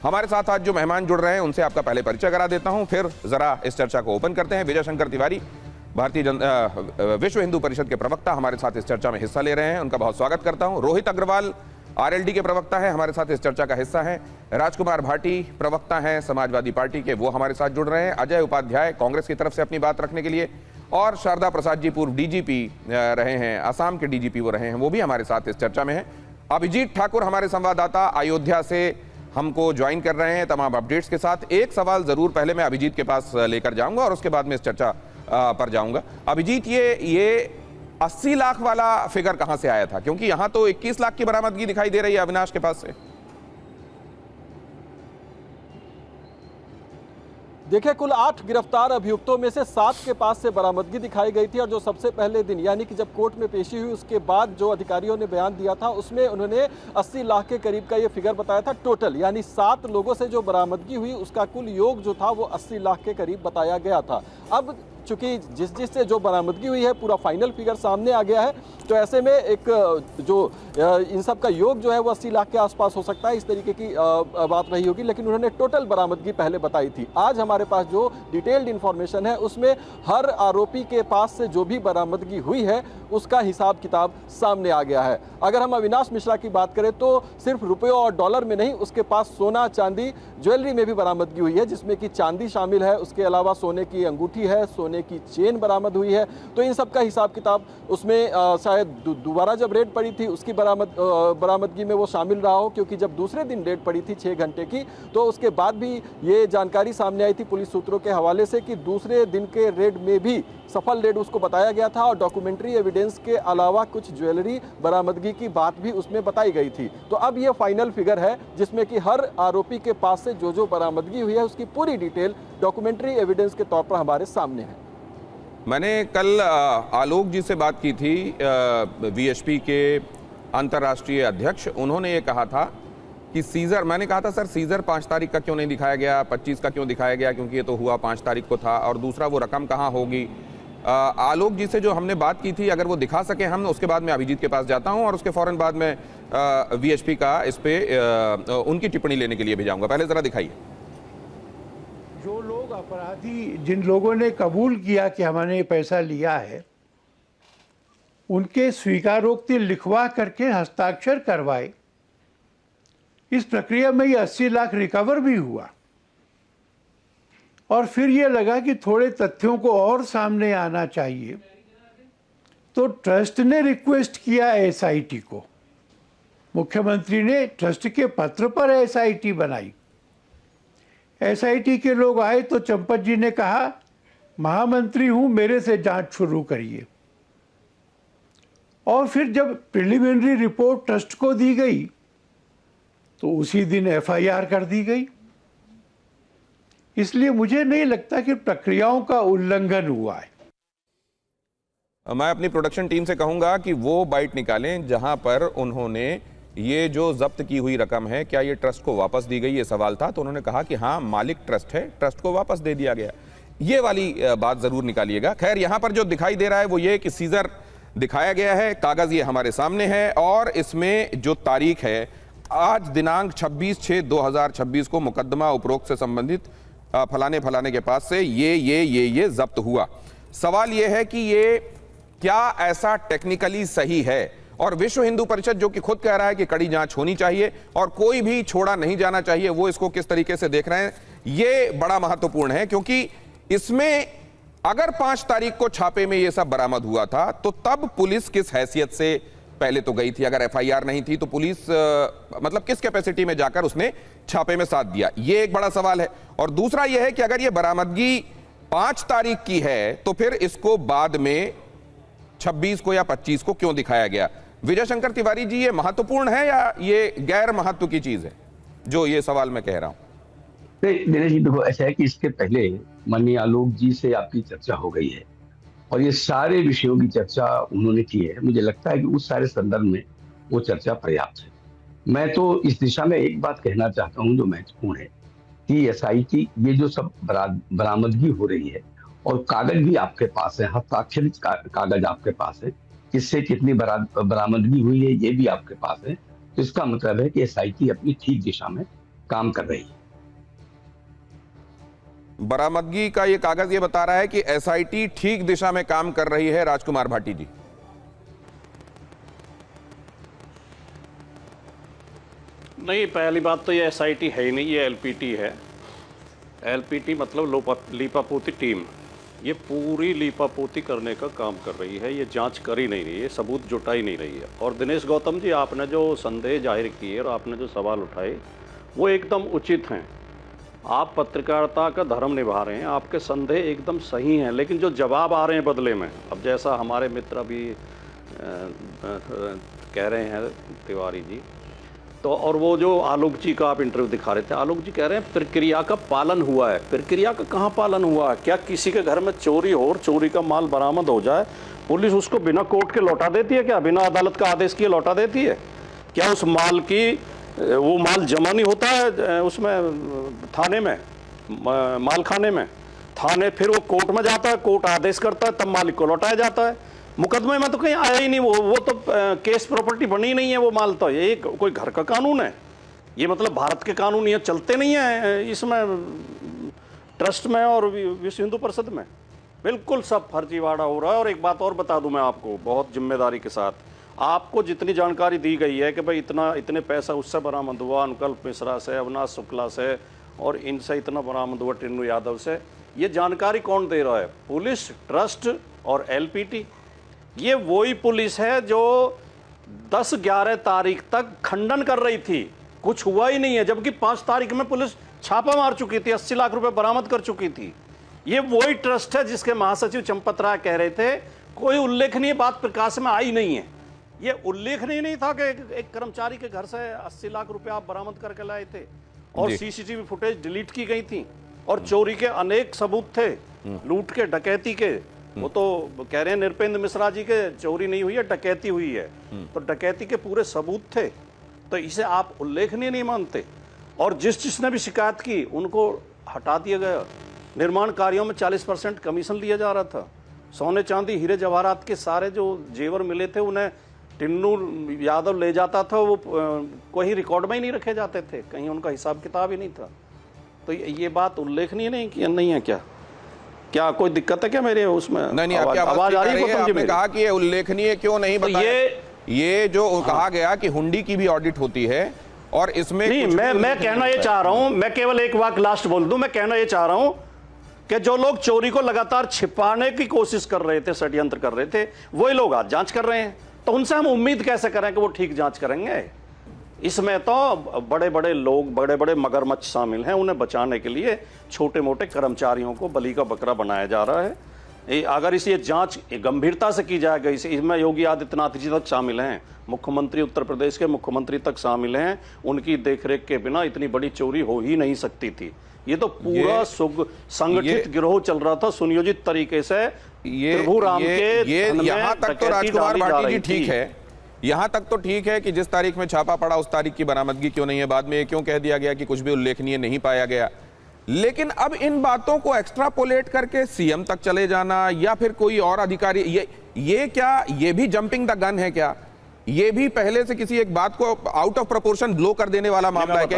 हमारे साथ आज जो मेहमान जुड़ रहे हैं उनसे आपका पहले परिचय करा देता हूं, फिर जरा इस चर्चा को ओपन करते हैं। विजय शंकर तिवारी, विश्व हिंदू परिषद के प्रवक्ता, हमारे साथ इस चर्चा में हिस्सा ले रहे हैं, उनका बहुत स्वागत करता हूं। रोहित अग्रवाल आरएलडी के प्रवक्ता है, हमारे साथ इस चर्चा का हिस्सा है। राजकुमार भाटी प्रवक्ता हैं समाजवादी पार्टी के, वो हमारे साथ जुड़ रहे हैं। अजय उपाध्याय कांग्रेस की तरफ से अपनी बात रखने के लिए, और शारदा प्रसाद जी पूर्व डीजीपी रहे हैं, असम के डीजीपी वो रहे हैं, वो भी हमारे साथ इस चर्चा में हैं। अभिजीत ठाकुर हमारे संवाददाता अयोध्या से हमको ज्वाइन कर रहे हैं तमाम अपडेट्स के साथ। एक सवाल जरूर पहले मैं अभिजीत के पास लेकर जाऊंगा और उसके बाद में इस चर्चा पर जाऊंगा। अभिजीत, ये 80 लाख वाला फिगर कहां से आया था? क्योंकि यहां तो 21 लाख की बरामदगी दिखाई दे रही है अविनाश के पास से। देखिए, कुल 8 गिरफ्तार अभियुक्तों में से 7 के पास से बरामदगी दिखाई गई थी, और जो सबसे पहले दिन यानी कि जब कोर्ट में पेशी हुई उसके बाद जो अधिकारियों ने बयान दिया था उसमें उन्होंने 80 लाख के करीब का ये फिगर बताया था टोटल, यानी 7 लोगों से जो बरामदगी हुई उसका कुल योग जो था वो 80 लाख के करीब बताया गया था। अब चूंकि जिससे जो बरामदगी हुई है पूरा फाइनल फिगर सामने आ गया है, तो ऐसे में एक जो इन सब का योग जो है वो 80 लाख के आसपास हो सकता है, इस तरीके की बात रही होगी। लेकिन उन्होंने टोटल बरामदगी पहले बताई थी। आज हमारे पास जो डिटेल्ड इंफॉर्मेशन है उसमें हर आरोपी के पास से जो भी बरामदगी हुई है उसका हिसाब किताब सामने आ गया है। अगर हम अविनाश मिश्रा की बात करें तो सिर्फ रुपयों और डॉलर में नहीं, उसके पास सोना, चांदी, ज्वेलरी में भी बरामदगी हुई है, जिसमें कि चांदी शामिल है, उसके अलावा सोने की अंगूठी है, सोने की चेन बरामद हुई है। तो इन सब का हिसाब किताब उसमें शायद दोबारा जब रेड पड़ी थी उसकी बरामदगी में वो शामिल रहा हो, क्योंकि जब दूसरे दिन रेड पड़ी थी 6 घंटे की, तो उसके बाद भी ये जानकारी सामने आई थी पुलिस सूत्रों के हवाले से कि दूसरे दिन के रेड में भी सफल रेड उसको बताया गया था, और डॉक्यूमेंट्री एविडेंस के अलावा कुछ ज्वेलरी बरामदगी की बात भी उसमें बताई गई थी। तो अब ये फाइनल फिगर है जिसमें कि हर आरोपी के पास से जो बरामदगी हुई है उसकी पूरी डिटेल डॉक्यूमेंट्री एविडेंस के तौर पर हमारे सामने है। मैंने कल आलोक जी से बात की थी, वीएचपी के अंतर्राष्ट्रीय अध्यक्ष, उन्होंने ये कहा था कि सीजर, मैंने कहा था सर सीजर 5 तारीख का क्यों नहीं दिखाया गया, 25 का क्यों दिखाया गया, क्योंकि ये तो हुआ 5 तारीख को था, और दूसरा वो रकम कहाँ होगी। आलोक जी से जो हमने बात की थी, अगर वो दिखा सके हम, उसके बाद मैं अभिजीत के पास जाता हूं और उसके फौरन बाद में वीएचपी का इस पे उनकी टिप्पणी लेने के लिए भी जाऊंगा। पहले जरा दिखाइए। जो लोग अपराधी, जिन लोगों ने कबूल किया कि हमने पैसा लिया है, उनके स्वीकारोक्ति लिखवा करके हस्ताक्षर करवाए। इस प्रक्रिया में ये 80 लाख रिकवर भी हुआ, और फिर ये लगा कि थोड़े तथ्यों को और सामने आना चाहिए, तो ट्रस्ट ने रिक्वेस्ट किया एसआईटी को। मुख्यमंत्री ने ट्रस्ट के पत्र पर एसआईटी बनाई। एसआईटी के लोग आए तो चंपत जी ने कहा, महामंत्री हूं, मेरे से जांच शुरू करिए। और फिर जब प्रिलिमिनरी रिपोर्ट ट्रस्ट को दी गई तो उसी दिन एफआईआर कर दी गई। इसलिए मुझे नहीं लगता कि प्रक्रियाओं का उल्लंघन हुआ है। मैं अपनी प्रोडक्शन टीम से कहूंगा कि वो बाइट निकालें जहां पर उन्होंने ये जो जब्त की हुई रकम है, क्या ये ट्रस्ट को वापस दी गई, ये सवाल था, तो उन्होंने कहा कि हाँ मालिक ट्रस्ट है, ट्रस्ट को वापस दे दिया गया। ये वाली बात जरूर निकालिएगा। खैर, यहां पर जो दिखाई दे रहा है वो ये कि सीजर दिखाया गया है, कागज ये हमारे सामने है, और इसमें जो तारीख है आज दिनांक 26/6/2026 को मुकदमा उपरोक्त से संबंधित फलाने फलाने के पास से ये जब्त हुआ। सवाल ये है कि ये क्या ऐसा टेक्निकली सही है, और विश्व हिंदू परिषद जो कि खुद कह रहा है कि कड़ी जांच होनी चाहिए और कोई भी छोड़ा नहीं जाना चाहिए, वो इसको किस तरीके से देख रहे हैं, ये बड़ा महत्वपूर्ण है। क्योंकि इसमें अगर 5 तारीख को छापे में ये सब बरामद हुआ था तो तब पुलिस किस हैसियत से पहले तो गई थी, अगर एफआईआर नहीं थी तो पुलिस मतलब किस कैपेसिटी में जाकर उसने छापे में साथ दिया, ये एक बड़ा सवाल है। और दूसरा यह है कि अगर ये बरामदगी 5 तारीख की है तो फिर इसको बाद में 26 को या 25 को क्यों दिखाया गया। विजय शंकर तिवारी जी, ये महत्वपूर्ण है या ये गैर महत्व की चीज है, जो ये सवाल मैं कह रहा हूं? दिनेश जी, देखो ऐसा है कि इसके पहले माननीय आलोक जी से आपकी चर्चा हो गई है और ये सारे विषयों की चर्चा उन्होंने की है। मुझे लगता है कि उस सारे संदर्भ में वो चर्चा पर्याप्त है। मैं तो इस दिशा में एक बात कहना चाहता हूं जो महत्वपूर्ण है कि एसआईटी ये जो सब बरामदगी हो रही है और कागज भी आपके पास है, हस्ताक्षरित कागज आपके पास है, किससे कितनी बरामदगी हुई है ये भी आपके पास है। तो इसका मतलब है कि एसआईटी अपनी ठीक दिशा में काम कर रही है। बरामदगी का ये कागज ये बता रहा है कि एसआईटी ठीक दिशा में काम कर रही है, राजकुमार भाटी जी। नहीं, पहली बात तो ये एसआईटी है ही नहीं, ये एलपीटी है। एलपीटी मतलब लीपापोती टीम। ये पूरी लीपापोती करने का काम कर रही है, ये जांच कर ही नहीं रही है, सबूत जुटा ही नहीं रही है। और दिनेश गौतम जी, आपने जो संदेह जाहिर किए और आपने जो सवाल उठाए वो एकदम उचित हैं। आप पत्रकारिता का धर्म निभा रहे हैं, आपके संदेह एकदम सही हैं, लेकिन जो जवाब आ रहे हैं बदले में, अब जैसा हमारे मित्र अभी कह रहे हैं तिवारी जी, तो और वो जो आलोक जी का आप इंटरव्यू दिखा रहे थे, आलोक जी कह रहे हैं प्रक्रिया का पालन हुआ है। प्रक्रिया का कहाँ पालन हुआ है? क्या किसी के घर में चोरी हो और चोरी का माल बरामद हो जाए, पुलिस उसको बिना कोर्ट के लौटा देती है क्या? बिना अदालत का आदेश किए लौटा देती है क्या? उस माल की वो माल जमा नहीं होता है उसमें थाने में, माल खाने में, थाने फिर वो कोर्ट में जाता है, कोर्ट आदेश करता है, तब मालिक को लौटाया जाता है। मुकदमे में तो कहीं आया ही नहीं, वो तो केस प्रॉपर्टी बनी ही नहीं है वो माल। तो ये कोई घर का कानून है? ये मतलब भारत के कानून ये चलते नहीं है इसमें, ट्रस्ट में और विश्व हिंदू परिषद में? बिल्कुल सब फर्जीवाड़ा हो रहा है। और एक बात और बता दूं मैं आपको बहुत जिम्मेदारी के साथ, आपको जितनी जानकारी दी गई है कि भाई इतने पैसा उससे बरामद हुआ, अनुकल्प मिश्रा से, अविनाश शुक्ला से, और इनसे इतना बरामद हुआ टिन्नू यादव से, ये जानकारी कौन दे रहा है? पुलिस, ट्रस्ट और एलपीटी। ये वही पुलिस है जो 10-11 तारीख तक खंडन कर रही थी, कुछ हुआ ही नहीं है, जबकि 5 तारीख में पुलिस छापा मार चुकी थी, 80 लाख रुपए बरामद कर चुकी थी। ये वही ट्रस्ट है जिसके महासचिव चंपत राय कह रहे थे कोई उल्लेखनीय बात प्रकाश में आई नहीं है। ये उल्लेखनीय नहीं था कि एक कर्मचारी के घर से 80 लाख रुपए आप बरामद करके लाए थे और सीसीटीवी फुटेज डिलीट की गई थी और चोरी के अनेक सबूत थे, लूट के, डकैती के। वो तो कह रहे हैं नृपेंद्र मिश्रा जी के चोरी नहीं हुई है, डकैती हुई है, तो डकैती के पूरे सबूत थे। तो इसे आप उल्लेखनीय नहीं मानते। और जिसने भी शिकायत की उनको हटा दिया गया। निर्माण कार्यों में 40% कमीशन लिया जा रहा था। सोने चांदी हीरे जवाहरात के सारे जो जेवर मिले थे उन्हें टिन्नू यादव ले जाता था, वो कोई रिकॉर्ड में ही नहीं रखे जाते थे, कहीं उनका हिसाब किताब ही नहीं था। तो ये बात उल्लेखनीय नहीं कि नहीं है क्या? क्या कोई दिक्कत है क्या मेरे उसमें? नहीं, आपकी आवाज आ रही है। आपने कहा कि ये उल्लेखनीय क्यों नहीं बताया? ये जो कहा गया कि हुंडी की भी ऑडिट होती है और इसमें नहीं, मैं कहना ये चाह रहा हूं, मैं केवल एक वाक्य लास्ट बोल दूं, मैं कहना ये चाह रहा हूं कि जो लोग चोरी को लगातार छिपाने की कोशिश कर रहे थे, षड्यंत्र कर रहे थे, वही लोग आज जांच कर रहे हैं। तो उनसे हम उम्मीद कैसे करें कि वो ठीक जांच करेंगे? इसमें तो बड़े बड़े लोग, बड़े बड़े मगरमच्छ शामिल हैं। उन्हें बचाने के लिए छोटे मोटे कर्मचारियों को बलि का बकरा बनाया जा रहा है। अगर इसे जांच गंभीरता से की जाएगा, इसमें योगी आदित्यनाथ जी तक शामिल हैं, मुख्यमंत्री उत्तर प्रदेश के मुख्यमंत्री तक शामिल हैं, उनकी देखरेख के बिना इतनी बड़ी चोरी हो ही नहीं सकती थी। ये तो पूरा संगठित गिरोह चल रहा था, सुनियोजित तरीके से। प्रभुराम के यहाँ तक तो राजकुमार भाटी जी ठीक है, यहां तक तो ठीक है कि जिस तारीख में छापा पड़ा उस तारीख की बरामदगी क्यों नहीं है, बाद में ये क्यों कह दिया गया कि कुछ भी उल्लेखनीय नहीं पाया गया। लेकिन अब इन बातों को एक्स्ट्रापोलेट करके सीएम तक चले जाना या फिर कोई और अधिकारी, ये क्या, ये भी जंपिंग द गन है क्या? ये भी पहले से किसी एक बात को आउट ऑफ प्रोपोर्शन ब्लो कर देने वाला मामला है क्या?